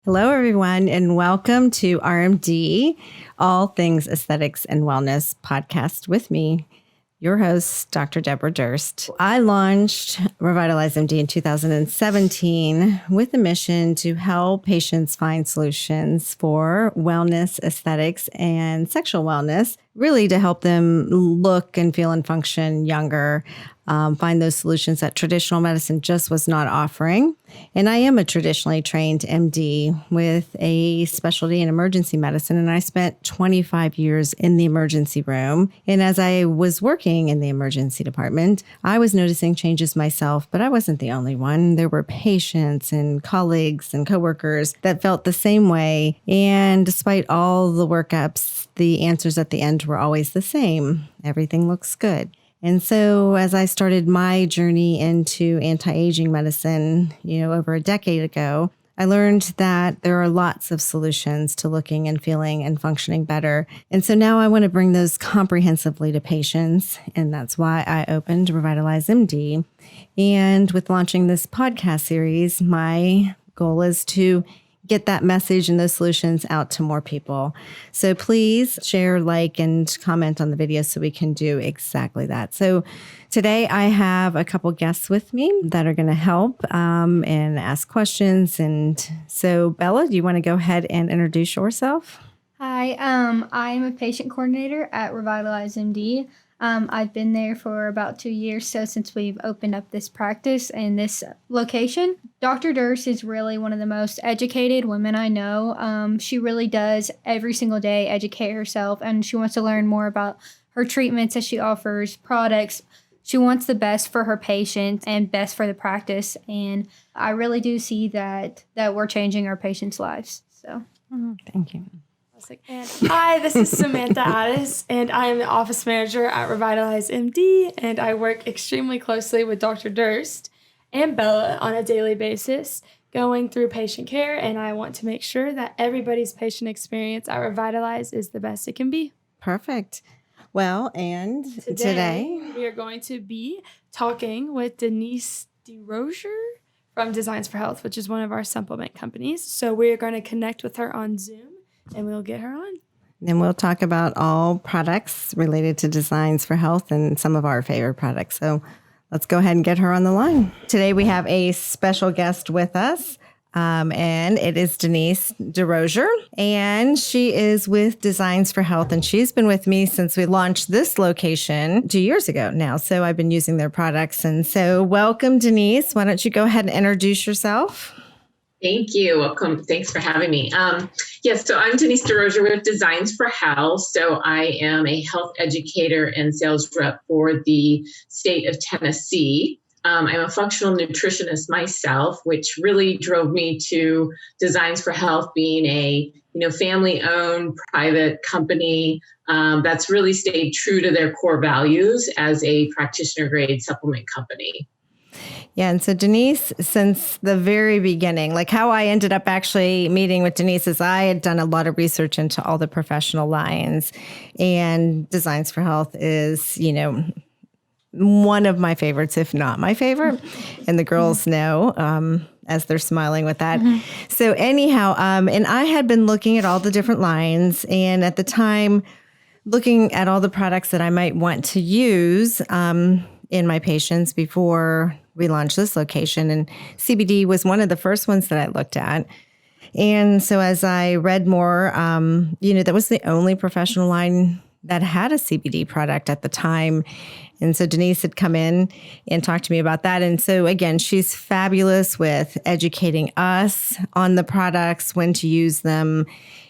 Hello, everyone, and welcome to RMD, All Things Aesthetics and Wellness podcast with me, your host, Dr. Deborah Durst. I launched Revitalyze MD in 2017 with a mission to help patients find solutions for wellness, aesthetics, and sexual wellness, really to help them look and feel and function younger, find those solutions that traditional medicine just was not offering. And I am a traditionally trained MD with a specialty in emergency medicine, and I spent 25 years in the emergency room. And as I was working in the emergency department, I was noticing changes myself, but I wasn't the only one. There were patients and colleagues and coworkers that felt the same way. And despite all the workups, the answers at the end were always the same. Everything looks good. And so as I started my journey into anti-aging medicine, over a decade ago, I learned that there are lots of solutions to looking and feeling and functioning better. And so now I want to bring those comprehensively to patients. And that's why I opened Revitalize MD. And with launching this podcast series, my goal is to get that message and those solutions out to more people. So please share, like, and comment on the video so we can do exactly that. So today I have a couple guests with me that are going to help and ask questions. And so Bella, do you want to go ahead and introduce yourself? Hi, I'm a patient coordinator at Revitalize MD. I've been there for about 2 years, so since we've opened up this practice in this location. Dr. Durst is really one of the most educated women I know. She really does every single day educate herself, and she wants to learn more about her treatments that she offers, products. She wants the best for her patients and best for the practice, and I really do see that we're changing our patients' lives. So, Thank you. And hi, this is Samantha Addis, and I am the office manager at Revitalize MD, and I work extremely closely with Dr. Durst and Bella on a daily basis, going through patient care, and I want to make sure that everybody's patient experience at Revitalize is the best it can be. Perfect. Well, and today we are going to be talking with Denise DeRozier from Designs for Health, which is one of our supplement companies. So we are going to connect with her on Zoom, and we'll get her on. Then we'll talk about all products related to Designs for Health and some of our favorite products. So let's go ahead and get her on the line. Today we have a special guest with us, and it is Denise DeRozier, and she is with Designs for Health, and she's been with me since we launched this location 2 years ago now. So I've been using their products. And so welcome, Denise. Why don't you go ahead and introduce yourself? Thank you. Welcome. Thanks for having me. Yes, so I'm Denise DeRozier with Designs for Health. So I am a health educator and sales rep for the state of Tennessee. I'm a functional nutritionist myself, which really drove me to Designs for Health being a family-owned private company that's really stayed true to their core values as a practitioner-grade supplement company. Yeah. And so Denise, since the very beginning, like how I ended up actually meeting with Denise is I had done a lot of research into all the professional lines, and Designs for Health is, one of my favorites, if not my favorite. And the girls know, as they're smiling with that. Mm-hmm. So anyhow, and I had been looking at all the different lines, and at the time looking at all the products that I might want to use, in my patients before we launched this location. And CBD was one of the first ones that I looked at. And so as I read more, that was the only professional line that had a CBD product at the time. And so Denise had come in and talked to me about that. And so again, she's fabulous with educating us on the products, when to use them,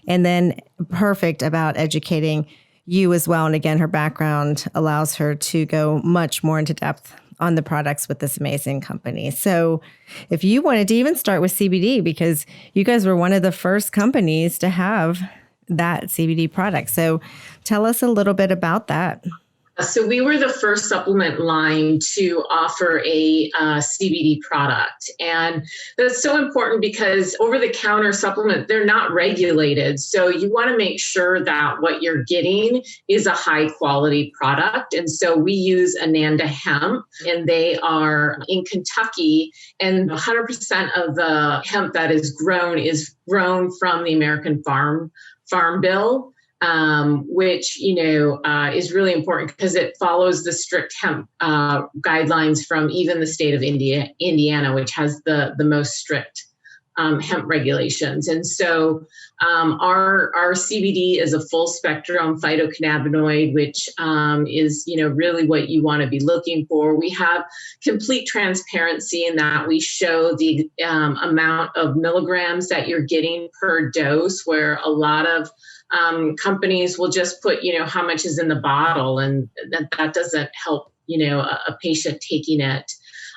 and then perfect about educating you as well. And again, her background allows her to go much more into depth on the products with this amazing company. So if you wanted to even start with CBD, because you guys were one of the first companies to have that CBD product. So tell us a little bit about that. So we were the first supplement line to offer a CBD product. And that's so important because over-the-counter supplement, they're not regulated. So you want to make sure that what you're getting is a high-quality product. And so we use Ananda hemp, and they are in Kentucky, and 100% of the hemp that is grown from the American Farm Bill. Which, is really important because it follows the strict hemp guidelines from even the state of Indiana, which has the most strict hemp regulations. And so our CBD is a full spectrum phytocannabinoid, which is, really what you want to be looking for. We have complete transparency in that we show the amount of milligrams that you're getting per dose, where a lot of companies will just put, how much is in the bottle, and that doesn't help, a patient taking it.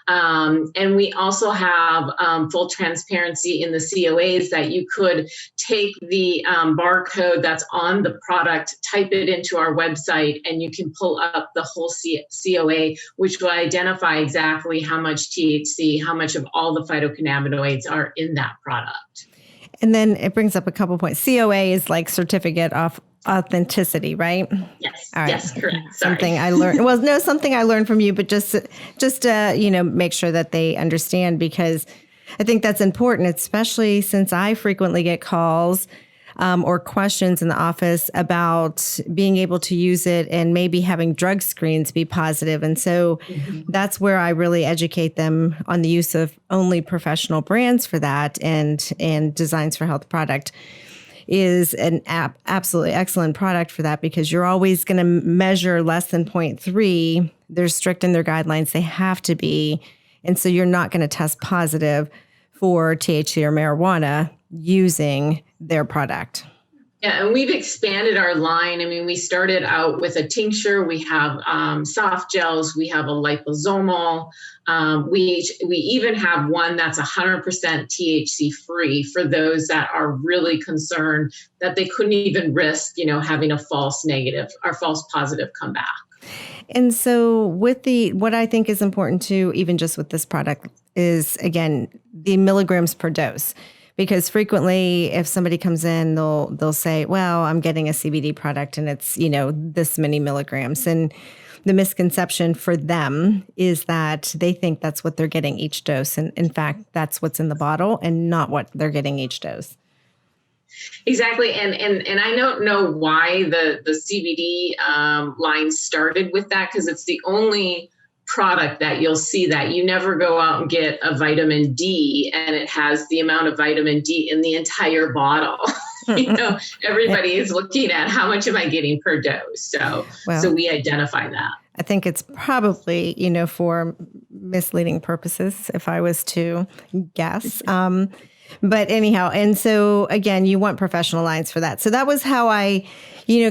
And we also have full transparency in the COAs that you could take the barcode that's on the product, type it into our website, and you can pull up the whole COA, which will identify exactly how much THC, how much of all the phytocannabinoids are in that product. And then it brings up a couple points. COA is like certificate of authenticity, right? Yes. All right. Yes, correct. Sorry. Something I learned. Well, no, something I learned from you, but just make sure that they understand, because I think that's important, especially since I frequently get calls or questions in the office about being able to use it and maybe having drug screens be positive. And so that's where I really educate them on the use of only professional brands for that, and Designs for Health product is an absolutely excellent product for that, because you're always going to measure less than 0.3. They're strict in their guidelines. They have to be. And so you're not going to test positive for THC or marijuana using their product. Yeah, and we've expanded our line. I mean, we started out with a tincture. We have soft gels. We have a liposomal. We even have one that's 100% THC free for those that are really concerned that they couldn't even risk, having a false negative or false positive come back. And so what I think is important too, even just with this product, is, again, the milligrams per dose. Because frequently, if somebody comes in, they'll say, well, I'm getting a CBD product and it's, this many milligrams. And the misconception for them is that they think that's what they're getting each dose. And in fact, that's what's in the bottle and not what they're getting each dose. Exactly. And I don't know why the CBD line started with that, because it's the only product that you'll see that you never go out and get a vitamin D and it has the amount of vitamin D in the entire bottle. Everybody is looking at how much am I getting per dose. So we identify that. I think it's probably, for misleading purposes, if I was to guess. But anyhow, and so again, you want professional lines for that. So that was how I,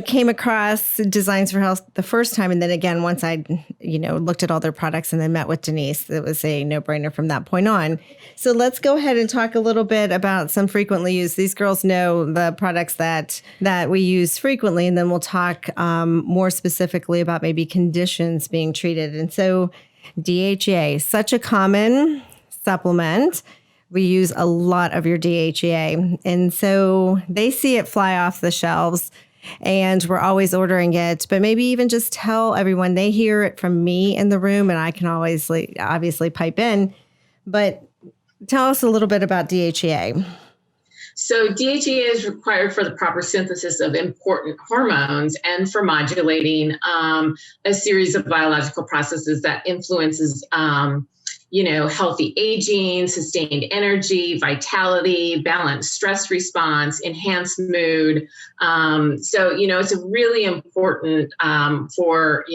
came across Designs for Health the first time. And then again, once I, looked at all their products and then met with Denise, it was a no-brainer from that point on. So let's go ahead and talk a little bit about some frequently used. These girls know the products that we use frequently, and then we'll talk more specifically about maybe conditions being treated. And so DHEA, such a common supplement. We use a lot of your DHEA. And so they see it fly off the shelves and we're always ordering it. But maybe even just tell everyone, they hear it from me in the room and I can always obviously pipe in. But tell us a little bit about DHEA. So DHEA is required for the proper synthesis of important hormones and for modulating a series of biological processes that influences healthy aging, sustained energy, vitality, balanced stress response, enhanced mood. It's really important for,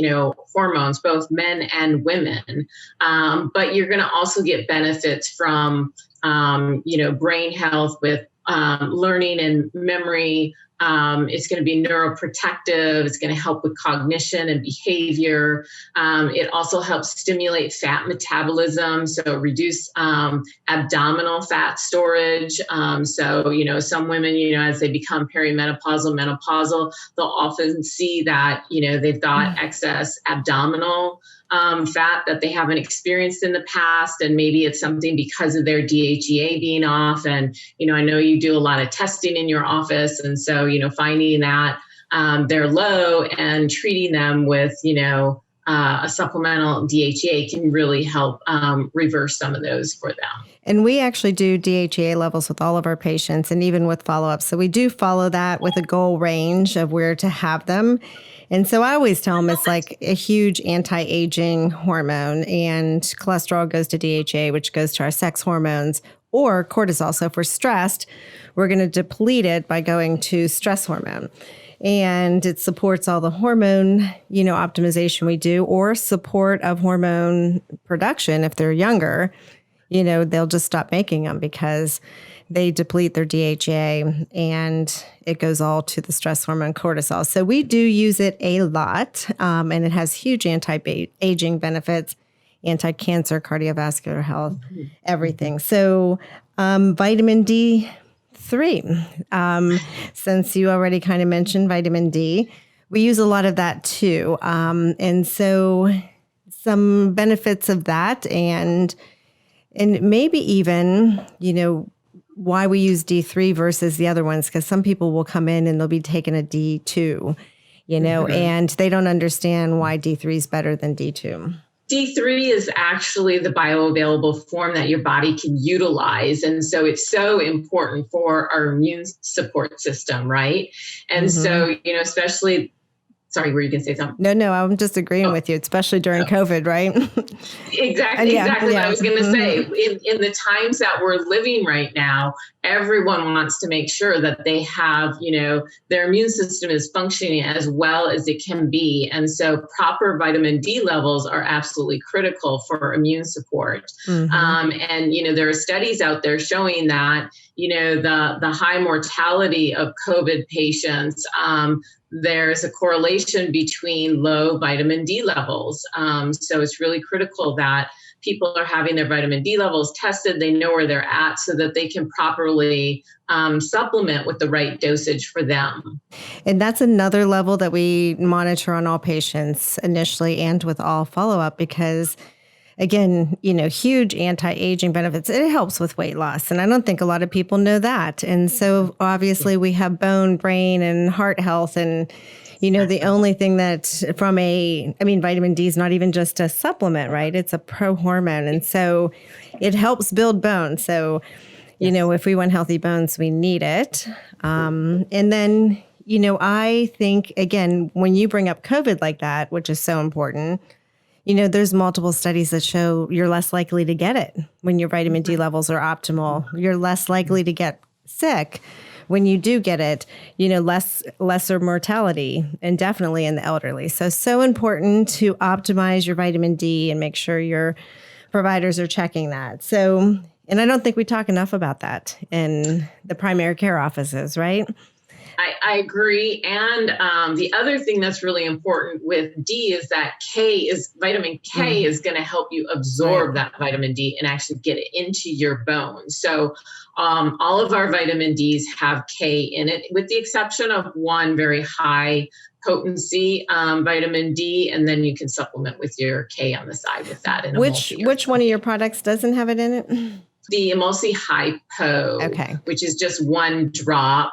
hormones, both men and women. But you're going to also get benefits from, brain health with learning and memory, It's going to be neuroprotective. It's going to help with cognition and behavior. It also helps stimulate fat metabolism, so reduce abdominal fat storage. So, some women, as they become perimenopausal, menopausal, they'll often see that, they've got excess abdominal fat that they haven't experienced in the past. And maybe it's something because of their DHEA being off. And, I know you do a lot of testing in your office. And so, finding that they're low and treating them with, a supplemental DHEA can really help reverse some of those for them. And we actually do DHEA levels with all of our patients and even with follow-up. So we do follow that with a goal range of where to have them. And so I always tell them it's like a huge anti-aging hormone, and cholesterol goes to DHEA, which goes to our sex hormones, or cortisol. So if we're stressed, we're going to deplete it by going to stress hormone. And it supports all the hormone, optimization we do, or support of hormone production. If they're younger, they'll just stop making them because they deplete their DHEA and it goes all to the stress hormone cortisol. So we do use it a lot, and it has huge anti-aging benefits, anti-cancer, cardiovascular health, everything. So vitamin D3, since you already kind of mentioned vitamin D, we use a lot of that too. And so some benefits of that and maybe even, why we use D3 versus the other ones, because some people will come in and they'll be taking a D2, and they don't understand why D3 is better than D2. D3 is actually the bioavailable form that your body can utilize. And so it's so important for our immune support system, right? And so, especially, sorry, were you going to say something? No, I'm just agreeing with you, especially during COVID, right? Exactly what I was going to say. In the times that we're living right now, everyone wants to make sure that they have, their immune system is functioning as well as it can be. And so proper vitamin D levels are absolutely critical for immune support. And, there are studies out there showing that, the high mortality of COVID patients, there's a correlation between low vitamin D levels. So it's really critical that people are having their vitamin D levels tested. They know where they're at so that they can properly supplement with the right dosage for them. And that's another level that we monitor on all patients initially and with all follow-up because, again, huge anti-aging benefits. It helps with weight loss. And I don't think a lot of people know that. And so obviously we have bone, brain, and heart health. And, the only thing that vitamin D is not even just a supplement, right? It's a pro-hormone. And so it helps build bone. So, if we want healthy bones, we need it. And then, I think, again, when you bring up COVID like that, which is so important, there's multiple studies that show you're less likely to get it when your vitamin D levels are optimal. You're less likely to get sick when you do get it, lesser mortality, and definitely in the elderly. So important to optimize your vitamin D and make sure your providers are checking that. So, and I don't think we talk enough about that in the primary care offices, right? I agree. And the other thing that's really important with D is that vitamin K is going to help you absorb that vitamin D and actually get it into your bones. So all of our vitamin Ds have K in it, with the exception of one very high potency vitamin D, and then you can supplement with your K on the side with that. Which one of your products doesn't have it in it? The Emulsi Hypo, which is just one drop,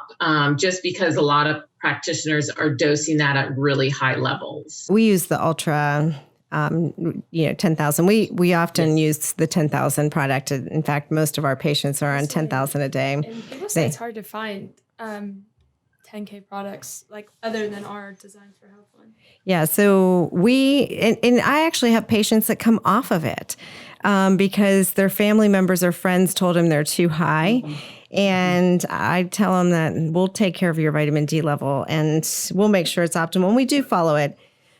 just because a lot of practitioners are dosing that at really high levels. We use the Ultra, 10,000. We often use the 10,000 product. In fact, most of our patients are on 10,000 a day. And people say it's hard to find 10K products like other than our Designs for Health one. Yeah, so and I actually have patients that come off of it because their family members or friends told them they're too high. And I tell them that we'll take care of your vitamin D level and we'll make sure it's optimal. And we do follow it.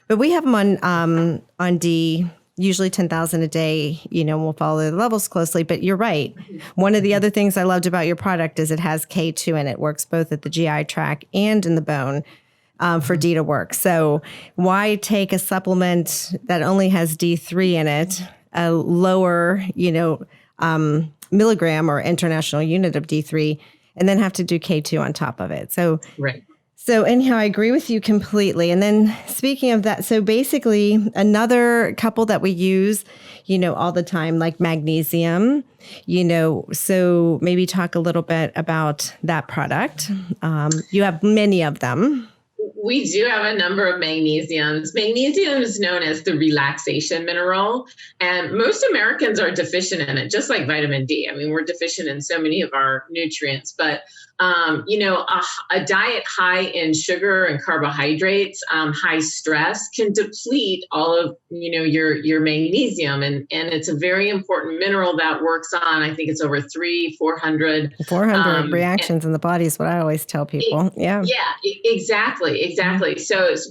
But we have them on D usually 10,000 a day, we'll follow the levels closely, but you're right. One of the other things I loved about your product is it has K2 in it. It works both at the GI tract and in the bone for D to work. So why take a supplement that only has D3 in it, a lower, milligram or international unit of D3, and then have to do K2 on top of it. So, right. So anyhow, I agree with you completely. And then speaking of that, so basically another couple that we use, all the time, like magnesium, so maybe talk a little bit about that product. You have many of them. We do have a number of magnesiums. Magnesium is known as the relaxation mineral, and most Americans are deficient in it, just like vitamin D. I mean, we're deficient in so many of our nutrients, but a diet high in sugar and carbohydrates, high stress can deplete all of, your magnesium. And it's a very important mineral that works on, I think it's over 400 reactions in the body is what I always tell people. Exactly. So it's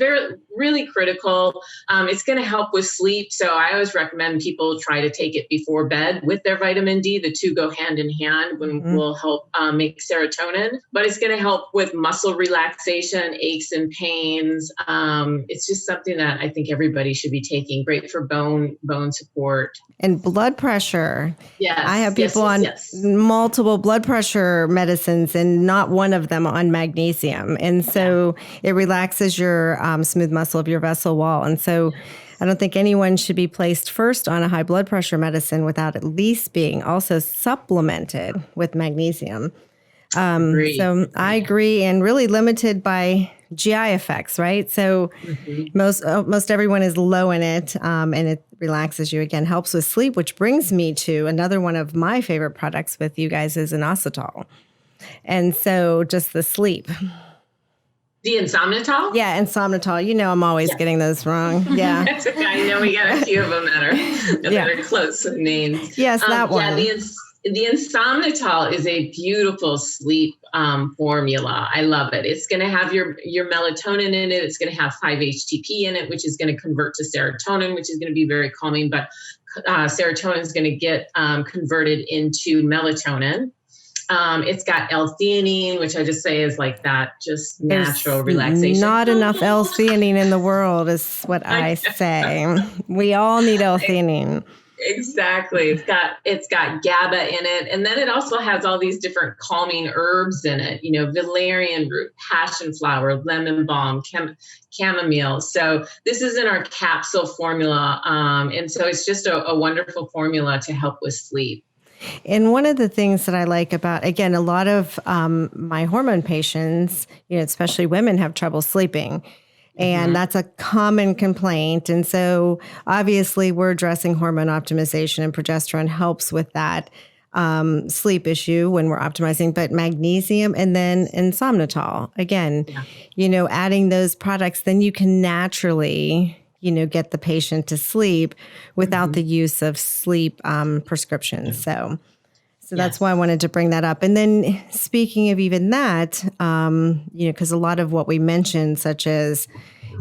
really critical. It's going to help with sleep. So I always recommend people try to take it before bed with their vitamin D. The two go hand in hand will help make serotonin, but it's going to help with muscle relaxation, aches and pains. It's just something that I think everybody should be taking. Great for bone support. And blood pressure. Yes. I have people on multiple blood pressure medicines and not one of them on magnesium. And so it relaxes your smooth muscle of your vessel wall. And so I don't think anyone should be placed first on a high blood pressure medicine without at least being also supplemented with magnesium. So I agree, and really limited by GI effects, right? So most everyone is low in it, and it relaxes you again, helps with sleep, which brings me to another one of my favorite products with you guys is inositol. And so just the sleep. The insomnitol? Yeah, insomnitol. I'm always getting those wrong. Yeah. That's okay. I know we got a few of them that are close names. Yes, that one. The insomnitol is a beautiful sleep formula. I love it. It's going to have your melatonin in it. It's going to have 5-HTP in it, which is going to convert to serotonin, which is going to be very calming. But serotonin is going to get converted into melatonin. It's got L-theanine, which I just say is like that, just natural relaxation. Not enough L-theanine in the world is what I say. We all need L-theanine. Exactly. It's got GABA in it. And then it also has all these different calming herbs in it, valerian root, passion flower, lemon balm, chamomile. So this is in our capsule formula. And so it's just a wonderful formula to help with sleep. And one of the things that I like about, again, a lot of my hormone patients, especially women, have trouble sleeping. And that's a common complaint. And so obviously we're addressing hormone optimization, and progesterone helps with that sleep issue when we're optimizing, but magnesium and then insomnitol, again, adding those products, then you can naturally, get the patient to sleep without the use of sleep prescriptions. So that's why I wanted to bring that up. And then speaking of even that, because a lot of what we mentioned, such as,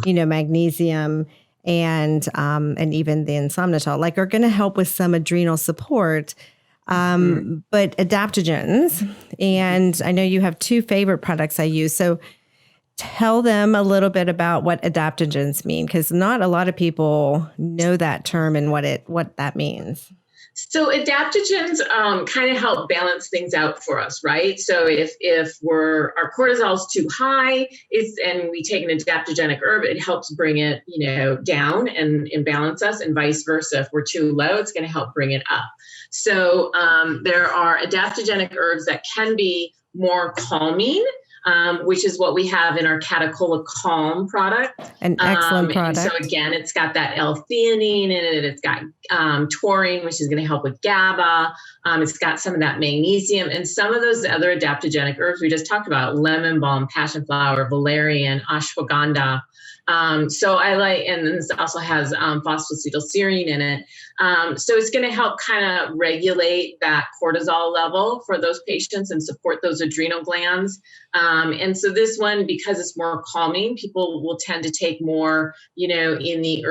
magnesium and even the insomnitol, are going to help with some adrenal support, but adaptogens. And I know you have two favorite products I use. So tell them a little bit about what adaptogens mean, because not a lot of people know that term and what that means. So adaptogens kind of help balance things out for us, right? So if our cortisol is too high, and we take an adaptogenic herb, it helps bring it, down and balance us, and vice versa. If we're too low, it's going to help bring it up. So there are adaptogenic herbs that can be more calming, which is what we have in our Catacola Calm product. An excellent product. And so again, it's got that L-theanine in it. It's got taurine, which is going to help with GABA. It's got some of that magnesium and some of those other adaptogenic herbs we just talked about: lemon balm, passion flower, valerian, ashwagandha. So I like, and this also has phosphatidylserine in it. So it's going to help kind of regulate that cortisol level for those patients and support those adrenal glands. And so this one, because it's more calming, people will tend to take more, in the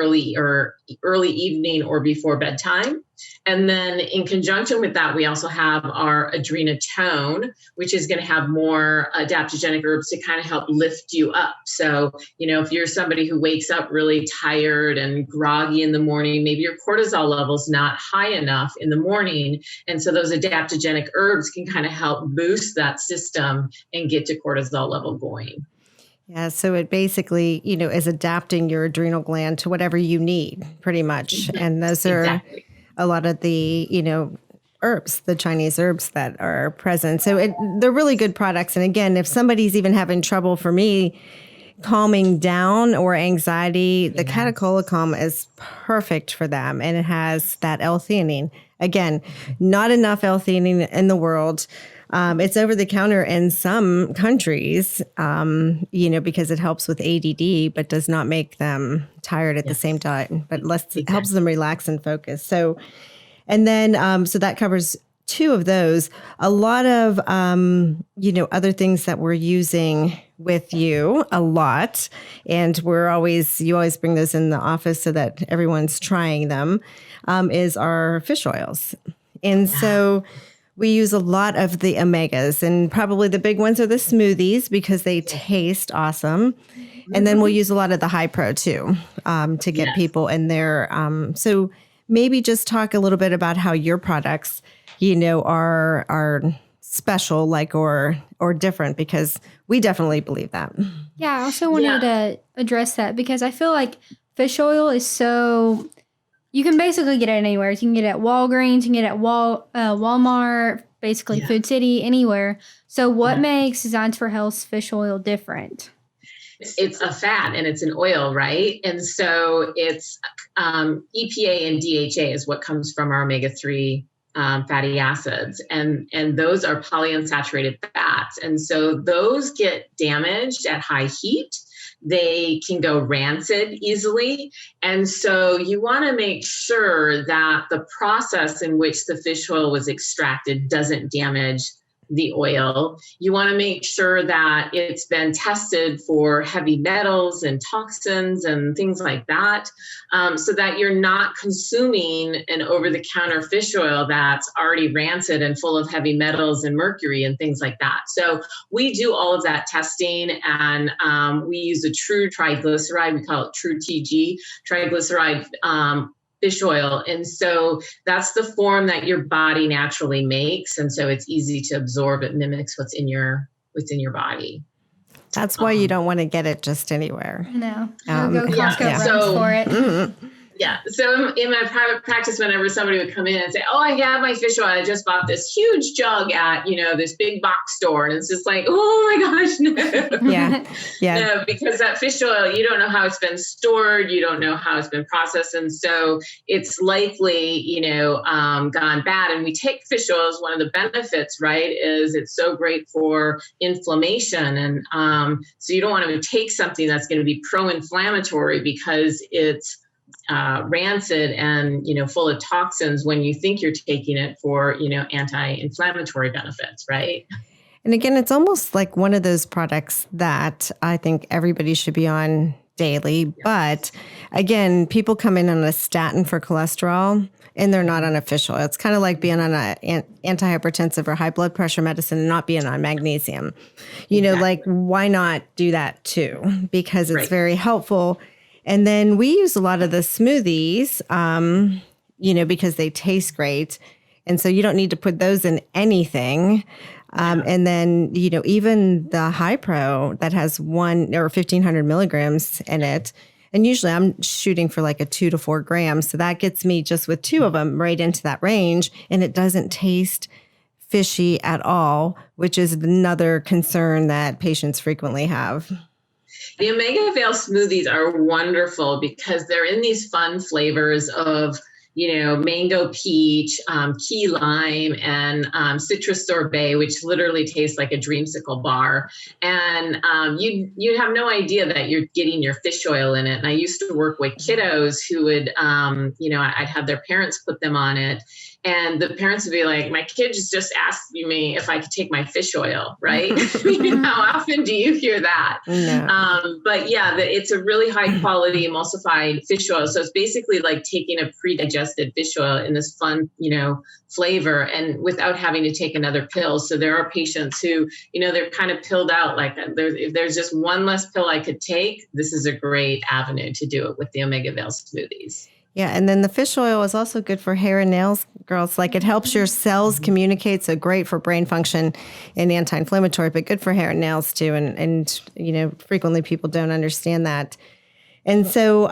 early evening or before bedtime. And then in conjunction with that, we also have our Adrenatone, which is going to have more adaptogenic herbs to kind of help lift you up. So, if you're somebody who wakes up really tired and groggy in the morning, maybe your cortisol level's not high enough in the morning. And so those adaptogenic herbs can kind of help boost that system and get your cortisol level going. Yeah, so it basically, is adapting your adrenal gland to whatever you need, pretty much. And those are a lot of the, herbs, the Chinese herbs that are present. So they're really good products. And again, if somebody's even having trouble, for me, calming down or anxiety, the Catechol is perfect for them. And it has that L-theanine. Again, not enough L-theanine in the world. It's over the counter in some countries, because it helps with ADD, but does not make them tired at the same time, but helps them relax and focus. So, and then, so that covers two of those. A lot of, other things that we're using with you a lot. And you always bring those in the office so that everyone's trying them, is our fish oils. And so we use a lot of the omegas, and probably the big ones are the smoothies because they taste awesome. And then we'll use a lot of the high pro too, to get people in there. So maybe just talk a little bit about how your products, are special, or different, because we definitely believe that. Yeah, I also wanted to address that because I feel like fish oil is so... You can basically get it anywhere. You can get it at Walgreens, you can get it at Walmart, basically Food City, anywhere. So what makes Designs for Health's fish oil different? It's a fat and it's an oil, right? And so it's EPA and DHEA is what comes from our omega-3 fatty acids. And those are polyunsaturated fats. And so those get damaged at high heat. They can go rancid easily. And so you want to make sure that the process in which the fish oil was extracted doesn't damage the oil. You want to make sure that it's been tested for heavy metals and toxins and things like that, so that you're not consuming an over-the-counter fish oil that's already rancid and full of heavy metals and mercury and things like that. So we do all of that testing, and we use a true triglyceride. We call it true TG, triglyceride fish oil. And so that's the form that your body naturally makes. And so it's easy to absorb. It mimics what's in your body. That's why you don't want to get it just anywhere. No. Go Costco runs for it. Mm-hmm. Yeah. So in my private practice, whenever somebody would come in and say, "Oh, I have my fish oil. I just bought this huge jug at, this big box store." And it's just like, "Oh my gosh, no." Yeah. No, because that fish oil, you don't know how it's been stored. You don't know how it's been processed. And so it's likely, gone bad. And we take fish oil as one of the benefits, right, is it's so great for inflammation. And so you don't want to take something that's going to be pro-inflammatory because it's rancid and, full of toxins when you think you're taking it for, anti-inflammatory benefits, right? And again, it's almost like one of those products that I think everybody should be on daily. But again, people come in on a statin for cholesterol and they're not on a fish oil. It's kind of like being on an antihypertensive or high blood pressure medicine and not being on magnesium. Why not do that too? Because it's very helpful. And then we use a lot of the smoothies, because they taste great. And so you don't need to put those in anything. And then, even the high pro that has 1 or 1,500 milligrams in it. And usually I'm shooting for like a 2 to 4 grams. So that gets me just with 2 of them right into that range. And it doesn't taste fishy at all, which is another concern that patients frequently have. The Omega Veil smoothies are wonderful because they're in these fun flavors of, mango peach, key lime, and citrus sorbet, which literally tastes like a dreamsicle bar. And you have no idea that you're getting your fish oil in it. And I used to work with kiddos who would, I'd have their parents put them on it. And the parents would be like, my kids just asked me if I could take my fish oil, right? How often do you hear that? No. But yeah, it's a really high quality emulsified fish oil. So it's basically like taking a pre-digested fish oil in this fun, flavor, and without having to take another pill. So there are patients who, they're kind of pilled out, like if there's just one less pill I could take, this is a great avenue to do it with the Omega Veil smoothies. Yeah. And then the fish oil is also good for hair and nails, girls. Like it helps your cells communicate. So great for brain function and anti-inflammatory, but good for hair and nails too. And frequently people don't understand that. And so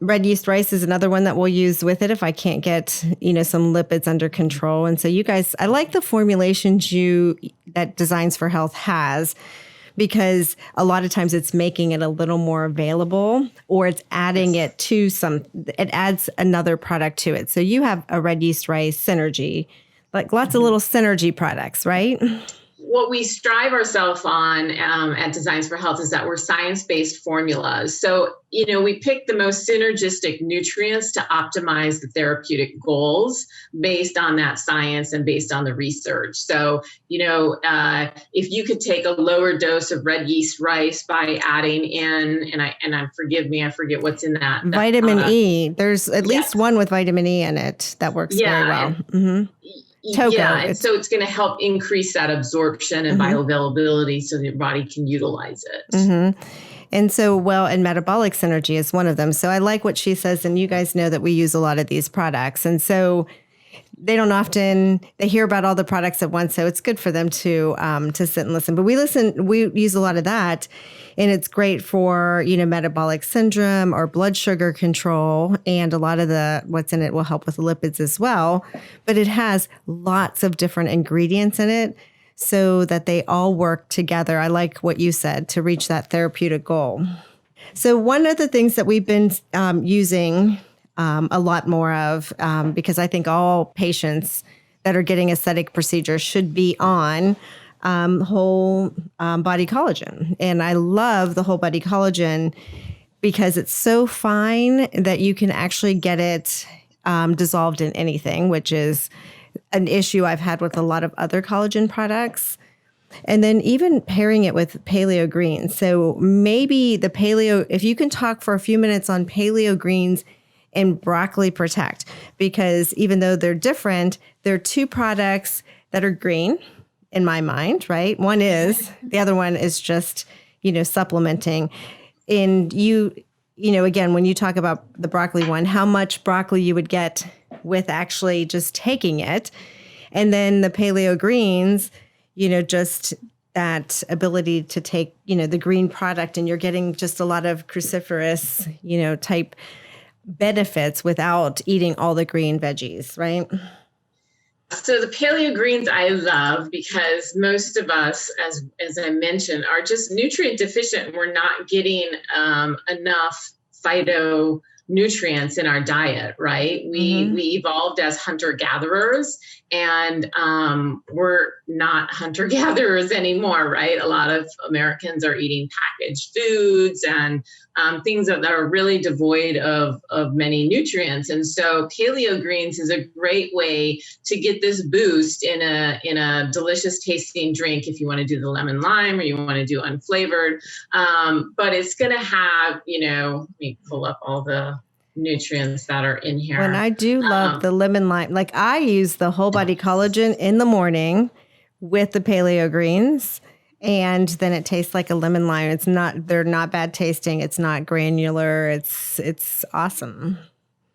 red yeast rice is another one that we'll use with it if I can't get, some lipids under control. And so you guys, I like the formulations that Designs for Health has, because a lot of times it's making it a little more available, or it's adding it to it adds another product to it. So you have a red yeast rice synergy, like lots of little synergy products, right? What we strive ourselves on at Designs for Health is that we're science-based formulas. So, we pick the most synergistic nutrients to optimize the therapeutic goals based on that science and based on the research. So, if you could take a lower dose of red yeast rice by adding in, and forgive me, I forget what's in that. Vitamin E. There's at least one with vitamin E in it that works very well. Togo. Yeah, and so it's going to help increase that absorption and bioavailability so that your body can utilize it. And so, and metabolic synergy is one of them. So I like what she says, and you guys know that we use a lot of these products. And so they hear about all the products at once, so it's good for them to sit and listen. But we use a lot of that, and it's great for, metabolic syndrome or blood sugar control, and a lot of what's in it will help with lipids as well. But it has lots of different ingredients in it so that they all work together. I like what you said, to reach that therapeutic goal. So one of the things that we've been using a lot more of, because I think all patients that are getting aesthetic procedures should be on whole body collagen. And I love the whole body collagen because it's so fine that you can actually get it dissolved in anything, which is an issue I've had with a lot of other collagen products. And then even pairing it with paleo greens. So maybe if you can talk for a few minutes on paleo greens and broccoli protect, because even though they're different, they're two products that are green in my mind, right? One is, the other one is just, supplementing. And again, when you talk about the broccoli one, how much broccoli you would get with actually just taking it. And then the paleo greens, just that ability to take, the green product, and you're getting just a lot of cruciferous, type benefits without eating all the green veggies, right? So the paleo greens I love because most of us, as I mentioned, are just nutrient deficient. We're not getting enough phytonutrients in our diet, right? We evolved as hunter-gatherers, and we're not hunter-gatherers anymore, right? A lot of Americans are eating packaged foods and things that are really devoid of many nutrients. And so paleo greens is a great way to get this boost in a delicious tasting drink if you want to do the lemon lime or you want to do unflavored. But it's going to have, let me pull up all the nutrients that are in here. And I do love the lemon lime. Like I use the whole body collagen in the morning with the paleo greens, and then it tastes like a lemon lime. They're not bad tasting. It's not granular. It's awesome.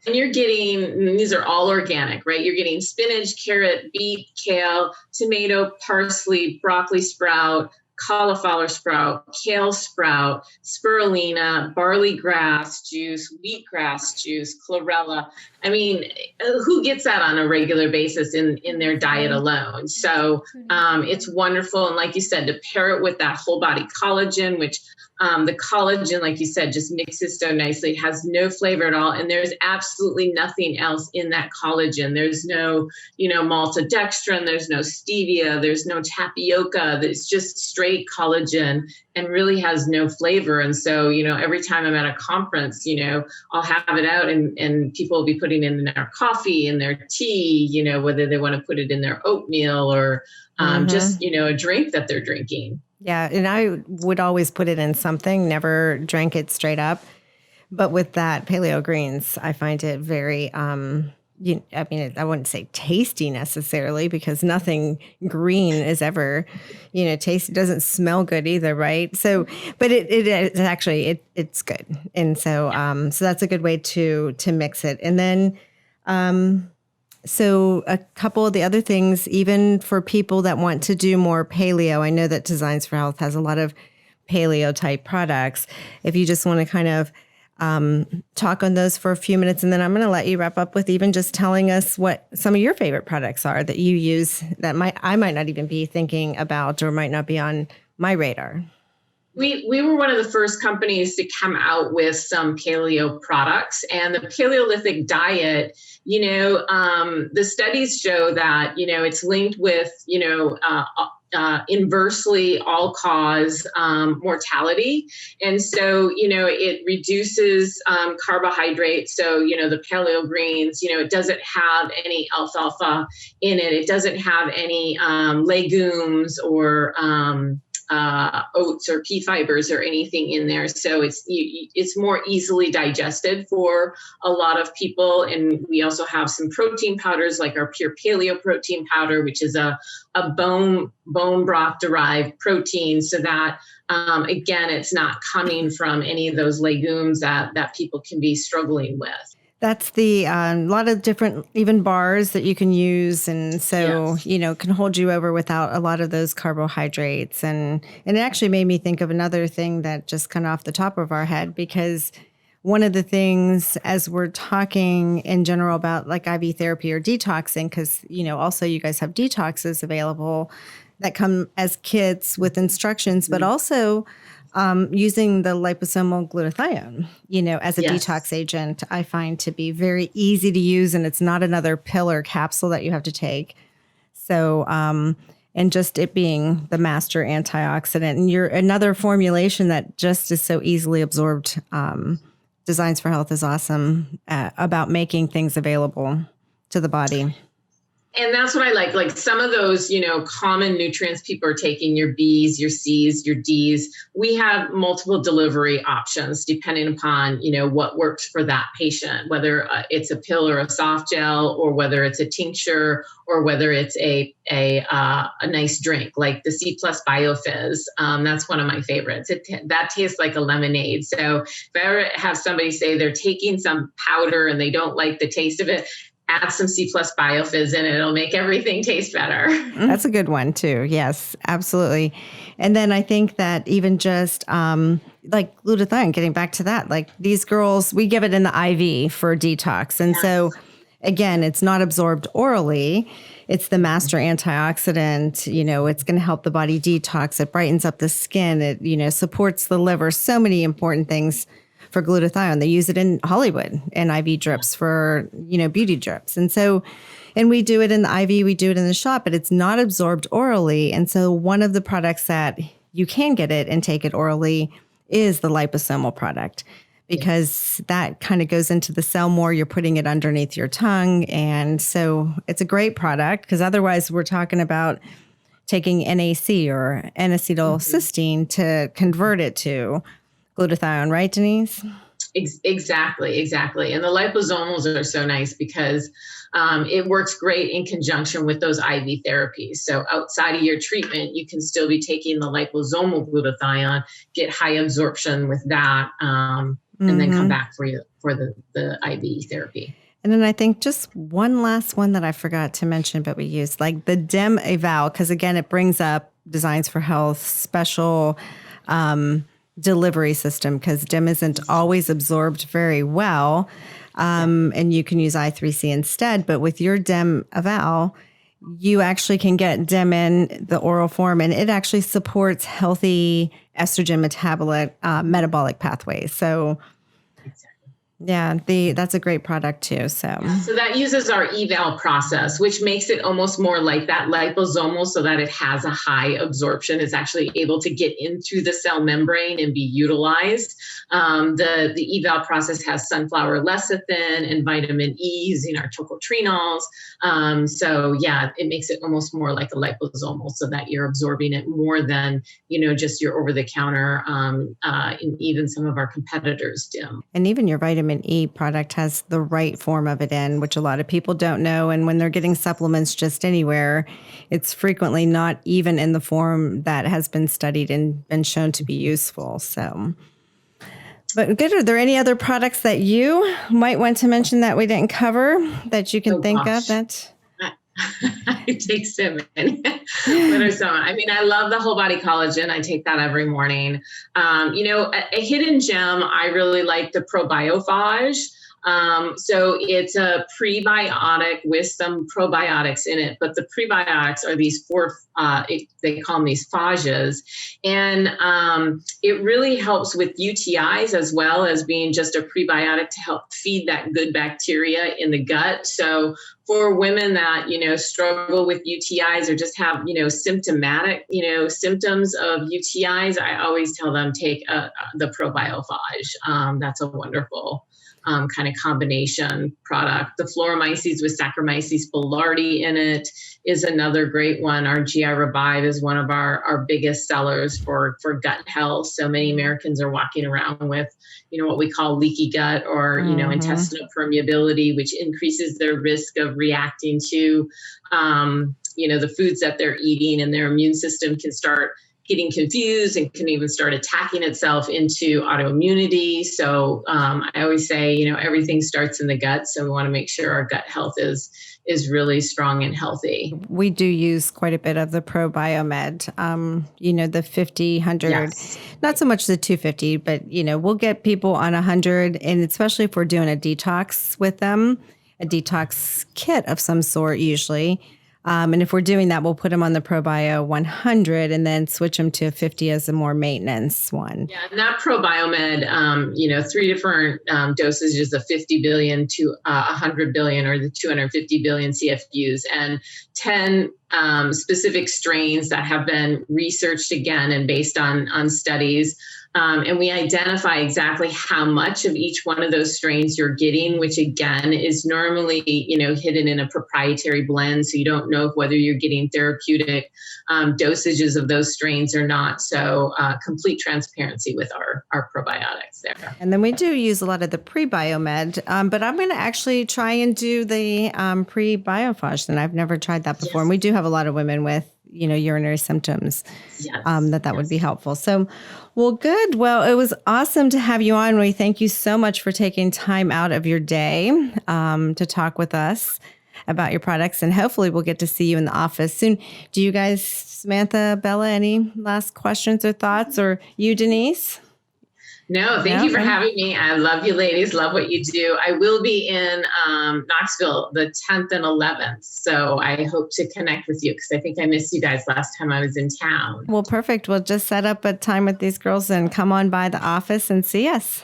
And you're getting, these are all organic, right? You're getting spinach, carrot, beet, kale, tomato, parsley, broccoli sprout, cauliflower sprout, kale sprout, spirulina, barley grass juice, wheatgrass juice, chlorella. I mean, who gets that on a regular basis in their diet alone? So it's wonderful. And like you said, to pair it with that whole body collagen, which the collagen, like you said, just mixes so nicely. It has no flavor at all. And there's absolutely nothing else in that collagen. There's no, maltodextrin, there's no stevia, there's no tapioca. It's just straight great collagen and really has no flavor. And so, every time I'm at a conference, I'll have it out and people will be putting it in their coffee, in their tea, whether they want to put it in their oatmeal or just, a drink that they're drinking. Yeah. And I would always put it in something, never drank it straight up. But with that paleo greens, I find it very, I wouldn't say tasty necessarily, because nothing green is ever, tasty. It doesn't smell good either, right? So, but it's actually it's good, and so so that's a good way to mix it. And then, so a couple of the other things, even for people that want to do more paleo, I know that Designs for Health has a lot of paleo type products. If you just want to kind of talk on those for a few minutes, and then I'm going to let you wrap up with even just telling us what some of your favorite products are that you use that I might not even be thinking about or might not be on my radar. We were one of the first companies to come out with some paleo products, and the Paleolithic diet, the studies show that, it's linked with, inversely all-cause mortality. And so, it reduces carbohydrates. So, the paleo greens, it doesn't have any alfalfa in it. It doesn't have any legumes or oats or pea fibers or anything in there. So it's more easily digested for a lot of people. And we also have some protein powders, like our pure paleo protein powder, which is a bone broth derived protein, so that again, it's not coming from any of those legumes that people can be struggling with. That's the a lot of different even bars that you can use, and so Yes. Can hold you over without a lot of those carbohydrates. And it actually made me think of another thing that just kind of off the top of our head, because one of the things as we're talking in general about like IV therapy or detoxing, because also you guys have detoxes available that come as kits with instructions, but also using the liposomal glutathione, as a Yes. detox agent, I find to be very easy to use, and it's not another pill or capsule that you have to take. So, and just it being the master antioxidant, and you're another formulation that just is so easily absorbed. Designs for Health is awesome about making things available to the body. And that's what I like some of those, common nutrients people are taking, your B's, your C's, your D's. We have multiple delivery options depending upon, what works for that patient, whether it's a pill or a soft gel, or whether it's a tincture, or whether it's a nice drink like the C+ Biofizz. That's one of my favorites. That tastes like a lemonade. So if I ever have somebody say they're taking some powder and they don't like the taste of it, add some C+ Biofizz in it. It'll make everything taste better. That's a good one too. Yes, absolutely. And then I think that even just like glutathione, getting back to that, like these girls, we give it in the IV for detox. And so again, it's not absorbed orally. It's the master antioxidant. It's going to help the body detox. It brightens up the skin. It, supports the liver. So many important things for glutathione. They use it in Hollywood in IV drips for, beauty drips. And so, and we do it in the IV, we do it in the shop, but it's not absorbed orally. And so one of the products that you can get it and take it orally is the liposomal product, because that kind of goes into the cell more. You're putting it underneath your tongue. And so it's a great product, because otherwise we're talking about taking NAC or N-acetylcysteine to convert it to glutathione, right, Denise? Exactly. And the liposomals are so nice because it works great in conjunction with those IV therapies. So outside of your treatment, you can still be taking the liposomal glutathione, get high absorption with that, and then come back for the IV therapy. And then I think just one last one that I forgot to mention, but we used like the DEM Eval, because again, it brings up Designs for Health special delivery system, because DEM isn't always absorbed very well. And you can use I3C instead. But with your DEM Eval, you actually can get DEM in the oral form, and it actually supports healthy estrogen metabolic pathways. So Yeah, that's a great product too. So that uses our eval process, which makes it almost more like that liposomal, so that it has a high absorption. It's actually able to get into the cell membrane and be utilized. The eval process has sunflower lecithin and vitamin E using our tocotrienols. It makes it almost more like a liposomal, so that you're absorbing it more than just your over the counter. And even some of our competitors do. And even your vitamin E product has the right form of it in, which a lot of people don't know. And when they're getting supplements just anywhere, it's frequently not even in the form that has been studied and been shown to be useful. So, but good. Are there any other products that you might want to mention that we didn't cover that you can think of that? I take so many. What are some? I mean, I love the whole body collagen. I take that every morning. A hidden gem, I really like the Probiophage. So it's a prebiotic with some probiotics in it, but the prebiotics are these they call them these phages. And it really helps with UTIs as well as being just a prebiotic to help feed that good bacteria in the gut. So for women that, struggle with UTIs or just have, symptomatic, symptoms of UTIs, I always tell them take the Probiophage. That's a wonderful kind of combination product. The Floromyces with Saccharomyces boulardii in it is another great one. Our GI Revive is one of our biggest sellers for gut health. So many Americans are walking around with, what we call leaky gut or, intestinal permeability, which increases their risk of reacting to, the foods that they're eating, and their immune system can start getting confused and can even start attacking itself into autoimmunity. So I always say, everything starts in the gut. So we want to make sure our gut health is really strong and healthy. We do use quite a bit of the ProBiomed, the 50, 100, yes. Not so much the 250, but, we'll get people on 100. And especially if we're doing a detox with them, a detox kit of some sort usually. And if we're doing that, we'll put them on the ProBio 100 and then switch them to 50 as a more maintenance one. Yeah, and that ProBiomed, 3 different dosages of 50 billion to 100 billion or the 250 billion CFUs, and 10 specific strains that have been researched again and based on studies. And we identify exactly how much of each one of those strains you're getting, which again is normally, hidden in a proprietary blend. So you don't know whether you're getting therapeutic dosages of those strains or not. So complete transparency with our probiotics there. And then we do use a lot of the PreBiomed, but I'm going to actually try and do the PreBiophage. And I've never tried that before. Yes. And we do have a lot of women with urinary symptoms, yes. That would be helpful. So, well, good. Well, it was awesome to have you on. We thank you so much for taking time out of your day to talk with us about your products. And hopefully we'll get to see you in the office soon. Do you guys, Samantha, Bella, any last questions or thoughts? Or you, Denise? No, thank you for having me. I love you ladies. Love what you do. I will be in Knoxville the 10th and 11th. So I hope to connect with you because I think I missed you guys last time I was in town. Well, perfect. We'll just set up a time with these girls and come on by the office and see us.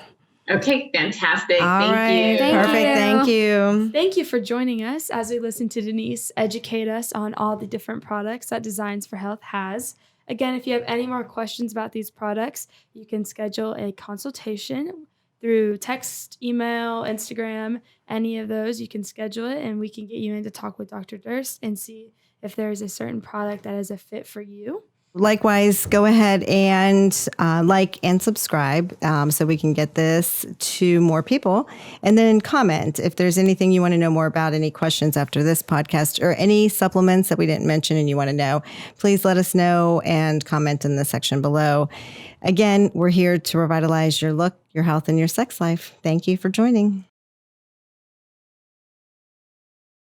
Okay, fantastic. All right. Perfect. Thank you. Thank you for joining us as we listen to Denise educate us on all the different products that Designs for Health has. Again, if you have any more questions about these products, you can schedule a consultation through text, email, Instagram, any of those. You can schedule it and we can get you in to talk with Dr. Durst and see if there is a certain product that is a fit for you. Likewise, go ahead and like and subscribe so we can get this to more people. And then comment if there's anything you want to know more about, any questions after this podcast, or any supplements that we didn't mention and you want to know. Please let us know and comment in the section below. Again, we're here to revitalize your look, your health, and your sex life. Thank you for joining.